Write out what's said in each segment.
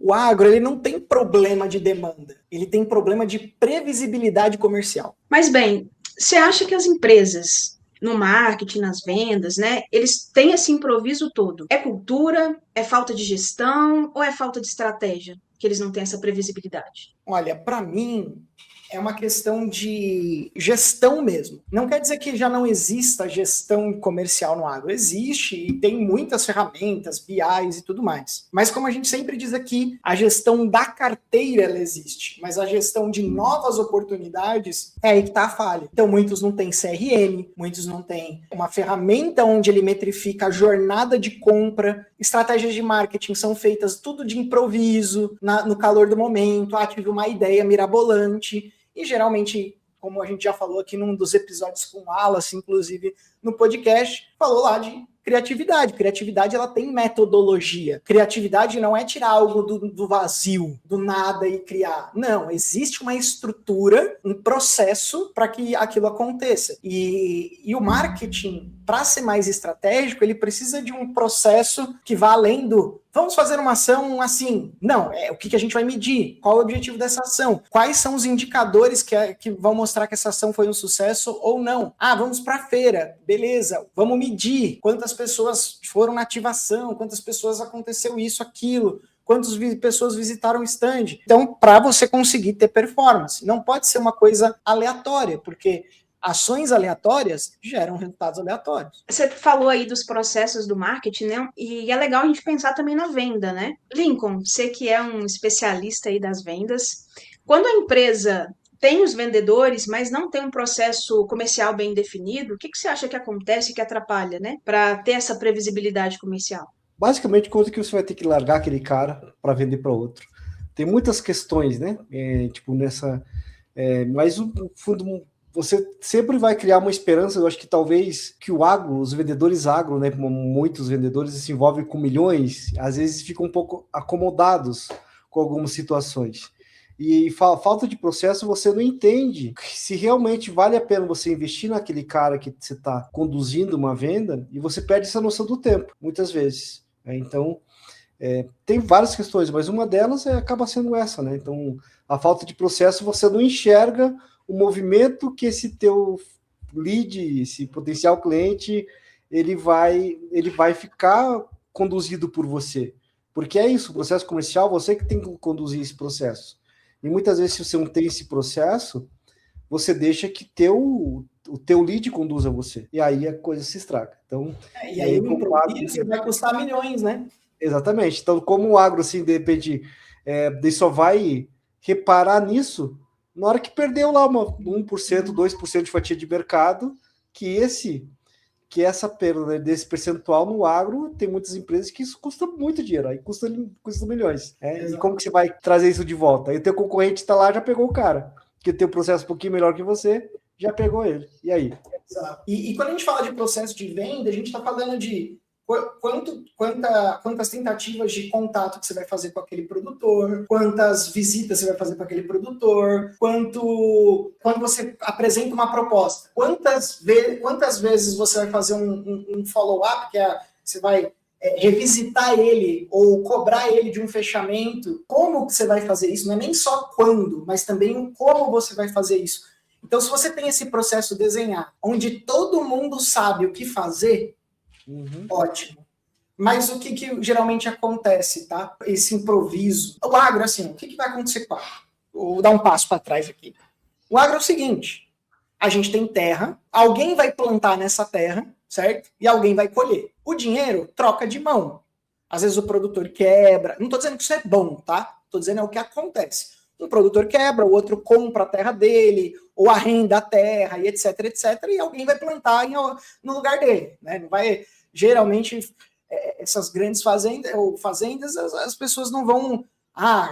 o agro ele não tem problema de demanda, ele tem problema de previsibilidade comercial. Mas bem, você acha que as empresas no marketing, nas vendas, né, eles têm esse improviso todo? É cultura, é falta de gestão ou é falta de estratégia que eles não têm essa previsibilidade? Olha, para mim, é uma questão de gestão mesmo. Não quer dizer que já não exista gestão comercial no agro. Existe e tem muitas ferramentas, BIs e tudo mais. Mas como a gente sempre diz aqui, a gestão da carteira ela existe, mas a gestão de novas oportunidades é aí que está a falha. Então muitos não têm CRM, muitos não têm uma ferramenta onde ele metrifica a jornada de compra, estratégias de marketing são feitas tudo de improviso, no calor do momento, tive uma ideia mirabolante. E geralmente, como a gente já falou aqui num dos episódios com o Wallace, inclusive no podcast, falou lá de criatividade. Criatividade, ela tem metodologia. Criatividade não é tirar algo do vazio, do nada e criar. Não, existe uma estrutura, um processo para que aquilo aconteça. E o marketing, para ser mais estratégico, ele precisa de um processo que vá além do vamos fazer uma ação assim. Não, o que a gente vai medir? Qual é o objetivo dessa ação? Quais são os indicadores que vão mostrar que essa ação foi um sucesso ou não? Vamos para a feira. Beleza, vamos medir quantas pessoas foram na ativação, quantas pessoas aconteceu isso, aquilo, quantas pessoas visitaram o stand. Então, para você conseguir ter performance, não pode ser uma coisa aleatória, porque ações aleatórias geram resultados aleatórios. Você falou aí dos processos do marketing, né? E é legal a gente pensar também na venda, né? Lincoln, você que é um especialista aí das vendas, quando a empresa tem os vendedores, mas não tem um processo comercial bem definido, o que você acha que acontece que atrapalha, né? Para ter essa previsibilidade comercial? Basicamente, coisa que você vai ter que largar aquele cara para vender para outro. Tem muitas questões, né? Mas o fundo, você sempre vai criar uma esperança. Eu acho que talvez que o agro, os vendedores agro, né? Muitos vendedores se envolvem com milhões, às vezes ficam um pouco acomodados com algumas situações. E falta de processo, você não entende se realmente vale a pena você investir naquele cara que você está conduzindo uma venda, e você perde essa noção do tempo, muitas vezes. Então, tem várias questões, mas uma delas acaba sendo essa, né? Então, a falta de processo, você não enxerga o movimento que esse teu lead, esse potencial cliente, ele vai ficar conduzido por você. Porque é isso, o processo comercial, você que tem que conduzir esse processo. E muitas vezes, se você não tem esse processo, você deixa que o teu lead conduza você. E aí a coisa se estraga. Então, e aí o improviso vai custar milhões, né? Exatamente. Então, como o agro, assim, de repente, ele só vai reparar nisso na hora que perdeu lá 1%, 2% de fatia de mercado, que essa perda desse percentual no agro, tem muitas empresas que isso custa muito dinheiro, aí custa milhões. E como que você vai trazer isso de volta? Aí o teu concorrente está lá, já pegou o cara, que tem um processo um pouquinho melhor que você, já pegou ele. E aí? Exato. E quando a gente fala de processo de venda, a gente está falando de quantas tentativas de contato que você vai fazer com aquele produtor, quantas visitas você vai fazer com aquele produtor, quando você apresenta uma proposta, quantas vezes você vai fazer um follow-up, que você vai revisitar ele ou cobrar ele de um fechamento, como que você vai fazer isso, não é nem só quando, mas também como você vai fazer isso. Então, se você tem esse processo desenhado, onde todo mundo sabe o que fazer, ótimo. Mas o que geralmente acontece, tá? Esse improviso. O agro, assim, o que vai acontecer com o agro? Vou dar um passo para trás aqui. O agro é o seguinte, a gente tem terra, alguém vai plantar nessa terra, certo? E alguém vai colher. O dinheiro troca de mão. Às vezes o produtor quebra. Não estou dizendo que isso é bom, tá? Estou dizendo o que acontece. Um produtor quebra, o outro compra a terra dele, ou arrenda a terra, e etc, etc, e alguém vai plantar no lugar dele, né? Não vai, geralmente, essas grandes fazendas, as pessoas não vão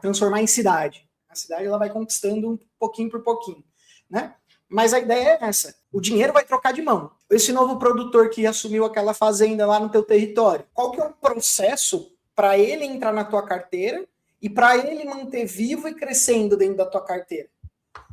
transformar em cidade. A cidade ela vai conquistando um pouquinho por pouquinho, né? Mas a ideia é essa, o dinheiro vai trocar de mão. Esse novo produtor que assumiu aquela fazenda lá no teu território, qual que é o processo para ele entrar na tua carteira e para ele manter vivo e crescendo dentro da tua carteira?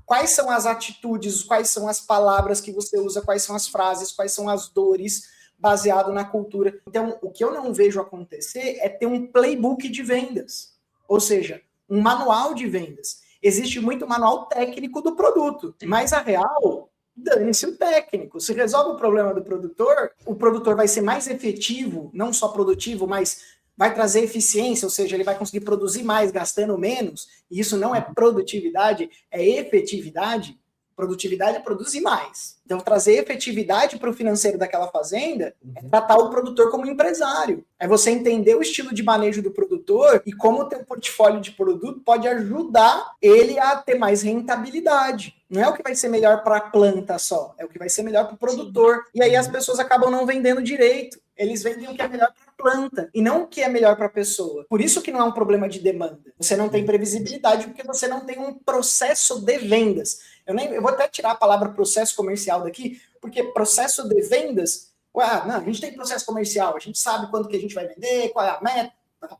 Quais são as atitudes, quais são as palavras que você usa, quais são as frases, quais são as dores, baseado na cultura. Então, o que eu não vejo acontecer é ter um playbook de vendas. ou seja, um manual de vendas. Existe muito manual técnico do produto, mas a real, dane-se o técnico. Se resolve o problema do produtor, o produtor vai ser mais efetivo, não só produtivo, mas vai trazer eficiência, ou seja, ele vai conseguir produzir mais gastando menos, e isso não é produtividade, é efetividade. Produtividade é produzir mais. Então, trazer efetividade para o financeiro daquela fazenda é tratar o produtor como empresário. É você entender o estilo de manejo do produtor e como o teu portfólio de produto pode ajudar ele a ter mais rentabilidade. Não é o que vai ser melhor para a planta só, é o que vai ser melhor para o produtor. E aí as pessoas acabam não vendendo direito. Eles vendem o que é melhor para a planta e não o que é melhor para a pessoa. Por isso que não é um problema de demanda. Você não tem previsibilidade porque você não tem um processo de vendas. Eu vou até tirar a palavra processo comercial daqui, porque processo de vendas, não, a gente tem processo comercial, a gente sabe quanto que a gente vai vender, qual é a meta,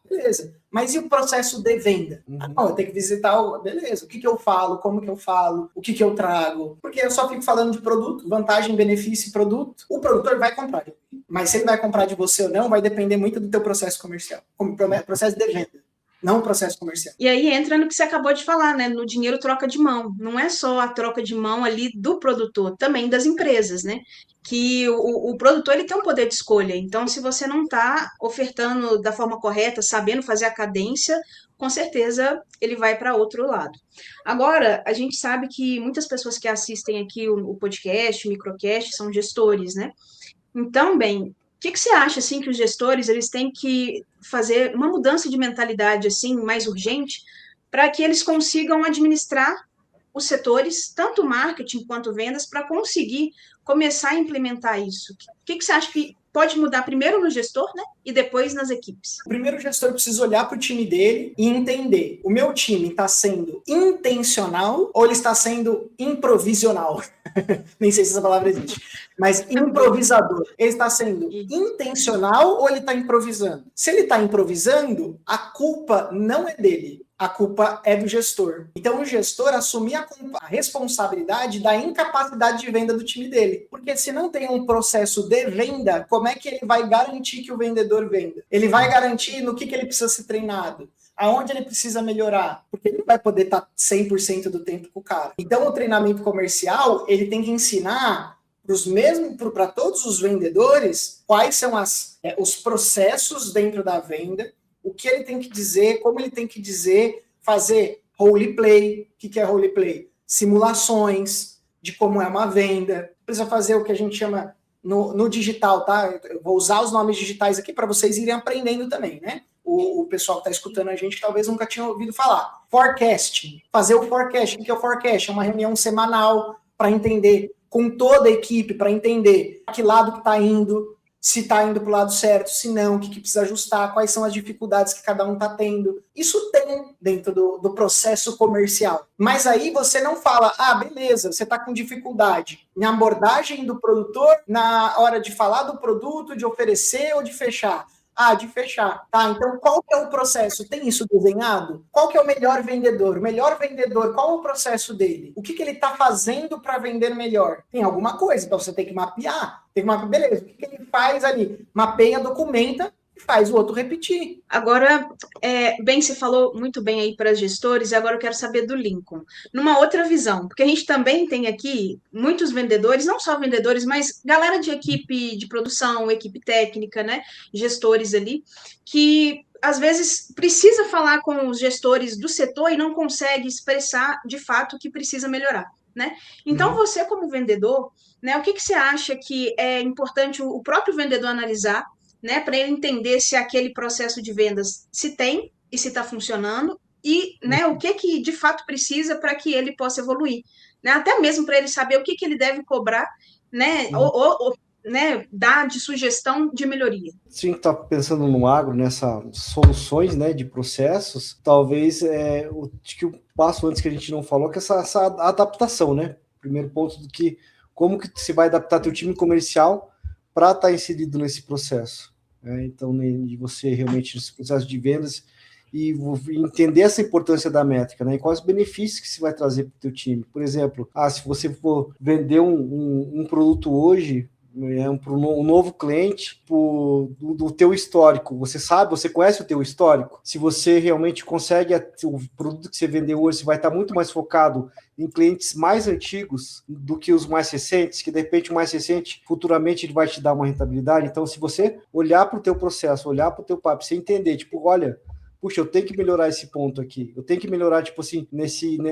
beleza. Mas e o processo de venda? Não, eu tenho que visitar, beleza, o que eu falo, como que eu falo, o que eu trago, porque eu só fico falando de produto, vantagem, benefício e produto, o produtor vai comprar, mas se ele vai comprar de você ou não, vai depender muito do teu processo comercial, como processo de venda. Não o processo comercial. E aí entra no que você acabou de falar, né? No dinheiro troca de mão. Não é só a troca de mão ali do produtor, também das empresas, né? Que o produtor ele tem um poder de escolha. Então, se você não está ofertando da forma correta, sabendo fazer a cadência, com certeza ele vai para outro lado. Agora, a gente sabe que muitas pessoas que assistem aqui o podcast, o microcast, são gestores, né? Então, bem, o que você acha, assim, que os gestores, eles têm que fazer uma mudança de mentalidade, assim, mais urgente, para que eles consigam administrar os setores, tanto marketing quanto vendas, para conseguir começar a implementar isso? O que você acha que pode mudar primeiro no gestor, né, e depois nas equipes? Primeiro, o gestor precisa olhar para o time dele e entender, o meu time está sendo intencional ou ele está sendo improvisional? Nem sei se essa palavra existe. Mas improvisador. Ele está sendo intencional ou ele está improvisando? Se ele está improvisando, a culpa não é dele. A culpa é do gestor. Então, o gestor assumir a responsabilidade da incapacidade de venda do time dele. Porque se não tem um processo de venda, como é que ele vai garantir que o vendedor venda? Ele vai garantir no que ele precisa ser treinado? Aonde ele precisa melhorar? Porque ele não vai poder estar 100% do tempo com o cara. Então, o treinamento comercial, ele tem que ensinar para todos os vendedores quais são os processos dentro da venda, o que ele tem que dizer, como ele tem que dizer, fazer roleplay. O que é roleplay? Simulações de como é uma venda. Precisa fazer o que a gente chama no digital, tá? Eu vou usar os nomes digitais aqui para vocês irem aprendendo também, né? O pessoal que está escutando a gente talvez nunca tinha ouvido falar. Forecasting. Fazer o forecasting. O que é o forecast? É uma reunião semanal para entender com toda a equipe, para entender a que lado que está indo, se está indo para o lado certo, se não, o que precisa ajustar, quais são as dificuldades que cada um está tendo. Isso tem dentro do processo comercial. Mas aí você não fala, beleza, você está com dificuldade na abordagem do produtor, na hora de falar do produto, de oferecer ou de fechar. De fechar. Tá, então qual que é o processo? Tem isso desenhado? Qual que é o melhor vendedor? O melhor vendedor, qual é o processo dele? O que ele está fazendo para vender melhor? Tem alguma coisa, então você tem que mapear. Beleza, o que ele faz ali? Mapeia, documenta e faz o outro repetir. Agora, bem, você falou muito bem aí para gestores, e agora eu quero saber do Lincoln. Numa outra visão, porque a gente também tem aqui muitos vendedores, não só vendedores, mas galera de equipe de produção, equipe técnica, né? Gestores ali, que às vezes precisa falar com os gestores do setor e não consegue expressar de fato o que precisa melhorar, né? Então, você como vendedor, né, o que você acha que é importante o próprio vendedor analisar, né, para ele entender se aquele processo de vendas se tem e se está funcionando e, né, o que de fato precisa para que ele possa evoluir, né, até mesmo para ele saber o que ele deve cobrar, né, ou né, dar de sugestão de melhoria. Se a gente está pensando no agro, nessas soluções, né, de processos, talvez acho que o passo antes que a gente não falou que essa adaptação, né, primeiro ponto do que como que se vai adaptar teu time comercial para estar inserido nesse processo. Então, de você realmente nesse processo de vendas e entender essa importância da métrica, né? E quais os benefícios que se vai trazer para o teu time. Por exemplo, se você for vender um produto hoje, para um novo cliente do teu histórico. Você conhece o teu histórico? Se você realmente consegue, o produto que você vendeu hoje vai estar muito mais focado em clientes mais antigos do que os mais recentes, que de repente o mais recente, futuramente ele vai te dar uma rentabilidade. Então, se você olhar para o teu processo, olhar para o teu papo, você entender, tipo, olha, puxa, eu tenho que melhorar esse ponto aqui. Eu tenho que melhorar, tipo assim,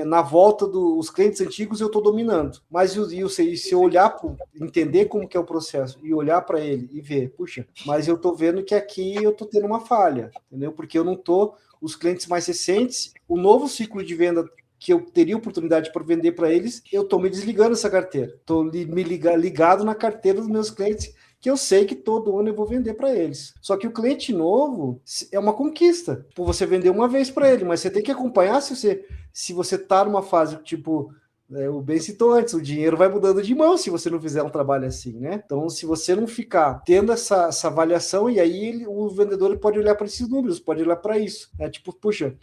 na volta dos clientes antigos eu estou dominando. Mas se eu olhar, entender como que é o processo e olhar para ele e ver, puxa, mas eu estou vendo que aqui eu estou tendo uma falha, entendeu? Porque eu não estou, os clientes mais recentes, o novo ciclo de venda que eu teria oportunidade para vender para eles, eu estou me desligando dessa carteira. Estou ligado na carteira dos meus clientes, que eu sei que todo ano eu vou vender para eles. Só que o cliente novo é uma conquista. Tipo, você vender uma vez para ele, mas você tem que acompanhar se você está numa fase, tipo, o Ben citou antes, o dinheiro vai mudando de mão se você não fizer um trabalho assim, né? Então, se você não ficar tendo essa avaliação, e aí o vendedor ele pode olhar para esses números, pode olhar para isso. Tipo, puxa,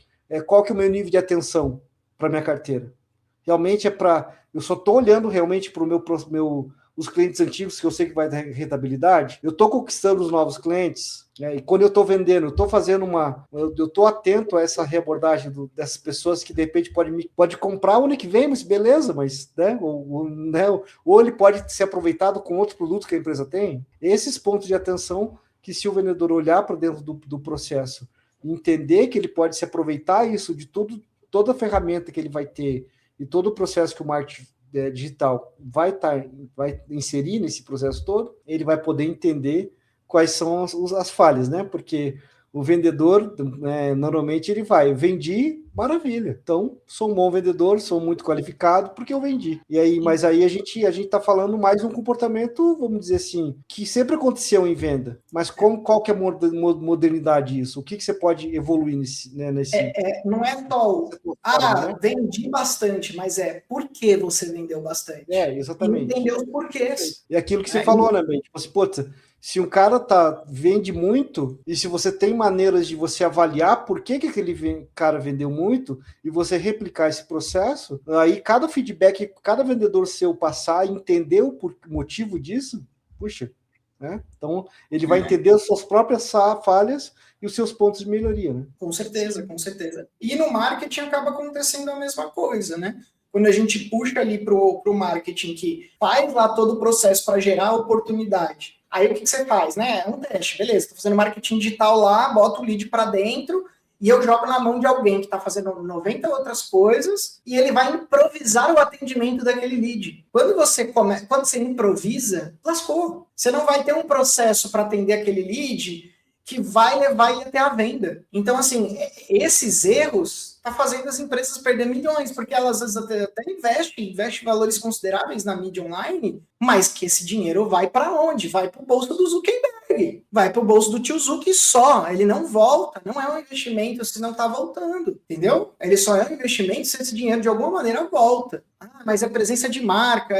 qual que é o meu nível de atenção para minha carteira? Realmente eu só estou olhando realmente para os clientes antigos que eu sei que vai dar rentabilidade, eu estou conquistando os novos clientes, né? E quando eu estou vendendo, eu estou fazendo eu estou atento a essa reabordagem dessas pessoas que de repente pode comprar o ano que vem, mas beleza, mas né, ou ele pode ser aproveitado com outro produto que a empresa tem. Esses pontos de atenção que, se o vendedor olhar para dentro do processo, entender que ele pode se aproveitar isso de toda a ferramenta que ele vai ter e todo o processo que o marketing digital vai inserir nesse processo todo, ele vai poder entender quais são as falhas, né? Porque o vendedor, normalmente ele vendi, maravilha. Então, sou um bom vendedor, sou muito qualificado porque eu vendi. Mas aí a gente está falando mais de um comportamento, vamos dizer assim, que sempre aconteceu em venda. Mas qual que é a modernidade disso? O que você pode evoluir nesse... Não é só vendi bastante, mas por que você vendeu bastante? Exatamente. E entender os porquês. E aquilo que você falou, né, Ben? Tipo assim, putz, se um cara vende muito, e se você tem maneiras de você avaliar por que aquele cara vendeu muito, e você replicar esse processo, aí cada feedback, cada vendedor seu passar e entender o motivo disso, puxa, né? Então, ele vai entender as suas próprias falhas e os seus pontos de melhoria, né? Com certeza, com certeza. E no marketing acaba acontecendo a mesma coisa, né? Quando a gente puxa ali pro marketing, que faz lá todo o processo para gerar oportunidade, aí o que você faz, né? É um teste, beleza, estou fazendo marketing digital lá, boto o lead para dentro e eu jogo na mão de alguém que está fazendo 90 outras coisas e ele vai improvisar o atendimento daquele lead. Quando você improvisa, lascou. Você não vai ter um processo para atender aquele lead que vai levar ele até a venda. Então, assim, esses erros tá fazendo as empresas perder milhões, porque elas às vezes até investem valores consideráveis na mídia online, mas que esse dinheiro vai para onde? Vai para o bolso do Zuckerberg, vai para o bolso do tio Zuck só, ele não volta, não é um investimento se não está voltando, entendeu? Ele só é um investimento se esse dinheiro de alguma maneira volta. Mas é presença de marca,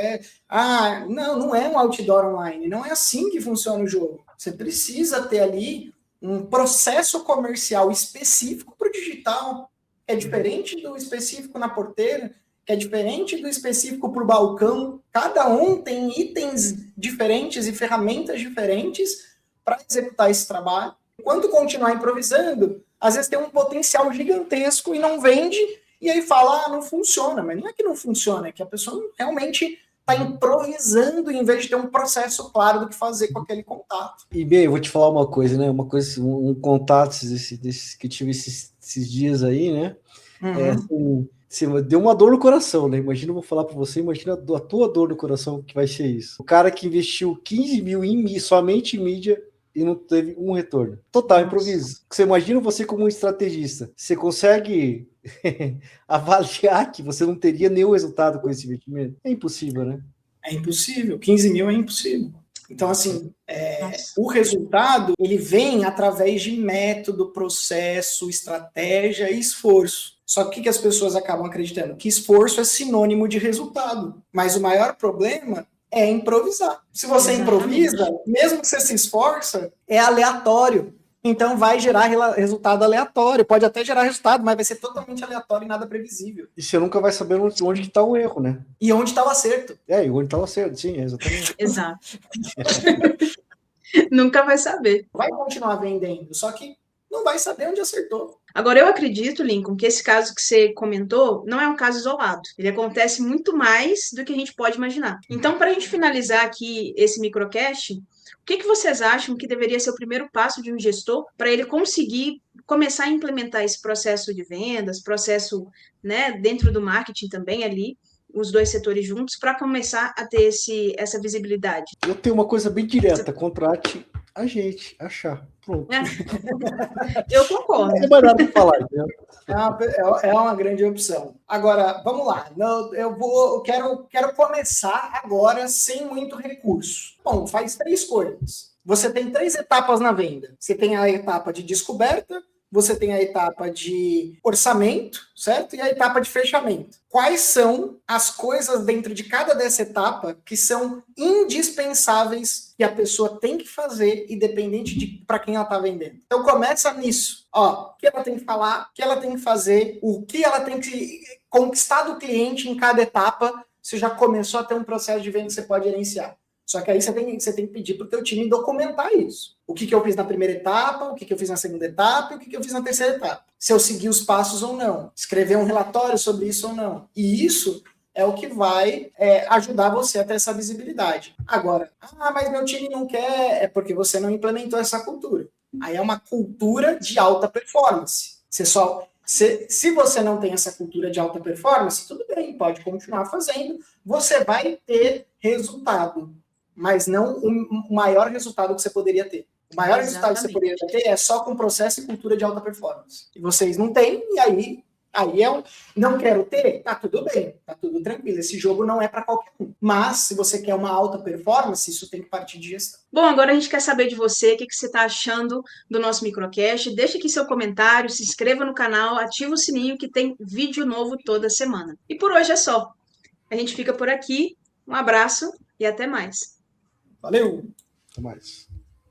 não é um outdoor online, não é assim que funciona o jogo. Você precisa ter ali um processo comercial específico para o digital, que é diferente do específico na porteira, que é diferente do específico para o balcão. Cada um tem itens diferentes e ferramentas diferentes para executar esse trabalho. Enquanto continuar improvisando, às vezes tem um potencial gigantesco e não vende, e aí fala, não funciona. Mas não é que não funciona, é que a pessoa realmente está improvisando em vez de ter um processo claro do que fazer com aquele contato. E bem, eu vou te falar uma coisa, né? Um contato desses que tive esses dias aí, né? Deu uma dor no coração, né? Imagina, eu vou falar para você, imagina a tua dor no coração que vai ser isso. O cara que investiu 15 mil somente em mídia e não teve um retorno. Total improviso. Você imagina você como um estrategista. Você consegue avaliar que você não teria nenhum resultado com esse investimento? É impossível, né? É impossível. 15 mil é impossível. Então, assim, o resultado, ele vem através de método, processo, estratégia e esforço. Só que o que as pessoas acabam acreditando? Que esforço é sinônimo de resultado. Mas o maior problema é improvisar. Se você improvisa, mesmo que você se esforça, é aleatório. Então vai gerar resultado aleatório. Pode até gerar resultado, mas vai ser totalmente aleatório e nada previsível. E você nunca vai saber onde que tá o erro, né? E onde está o acerto. E onde tá o acerto, sim, exatamente. Exato. Nunca vai saber. Vai continuar vendendo, só que não vai saber onde acertou. Agora, eu acredito, Lincoln, que esse caso que você comentou não é um caso isolado. Ele acontece muito mais do que a gente pode imaginar. Então, para a gente finalizar aqui esse microcast, o que vocês acham que deveria ser o primeiro passo de um gestor para ele conseguir começar a implementar esse processo de vendas, processo, né, dentro do marketing também ali, os dois setores juntos, para começar a ter essa visibilidade? Eu tenho uma coisa bem direta, contrate a gente, achar. Pronto. Eu concordo. Não tem mais nada para falar, entendeu? É uma grande opção. Agora, vamos lá. Eu quero começar agora sem muito recurso. Bom, faz 3 coisas. Você tem 3 etapas na venda. Você tem a etapa de descoberta, você tem a etapa de orçamento, certo? E a etapa de fechamento. Quais são as coisas dentro de cada dessa etapa que são indispensáveis que a pessoa tem que fazer, independente de para quem ela está vendendo? Então começa nisso. O que ela tem que falar, o que ela tem que fazer, o que ela tem que conquistar do cliente em cada etapa. Você já começou a ter um processo de venda que você pode gerenciar. Só que aí você tem que pedir para o teu time documentar isso. O que eu fiz na primeira etapa, o que eu fiz na segunda etapa e o que eu fiz na terceira etapa. Se eu segui os passos ou não. Escrever um relatório sobre isso ou não. E isso é o que vai ajudar você a ter essa visibilidade. Agora, mas meu time não quer, é porque você não implementou essa cultura. Aí é uma cultura de alta performance. Se você não tem essa cultura de alta performance, tudo bem, pode continuar fazendo. Você vai ter resultado, mas não o maior resultado que você poderia ter. O maior resultado que você poderia ter é só com processo e cultura de alta performance. E vocês não têm, e aí não quero ter, tá tudo bem, tá tudo tranquilo. Esse jogo não é para qualquer um. Mas, se você quer uma alta performance, isso tem que partir de gestão. Bom, agora a gente quer saber de você, o que você está achando do nosso microcast. Deixe aqui seu comentário, se inscreva no canal, ativa o sininho que tem vídeo novo toda semana. E por hoje é só. A gente fica por aqui. Um abraço e até mais. Valeu! Até mais.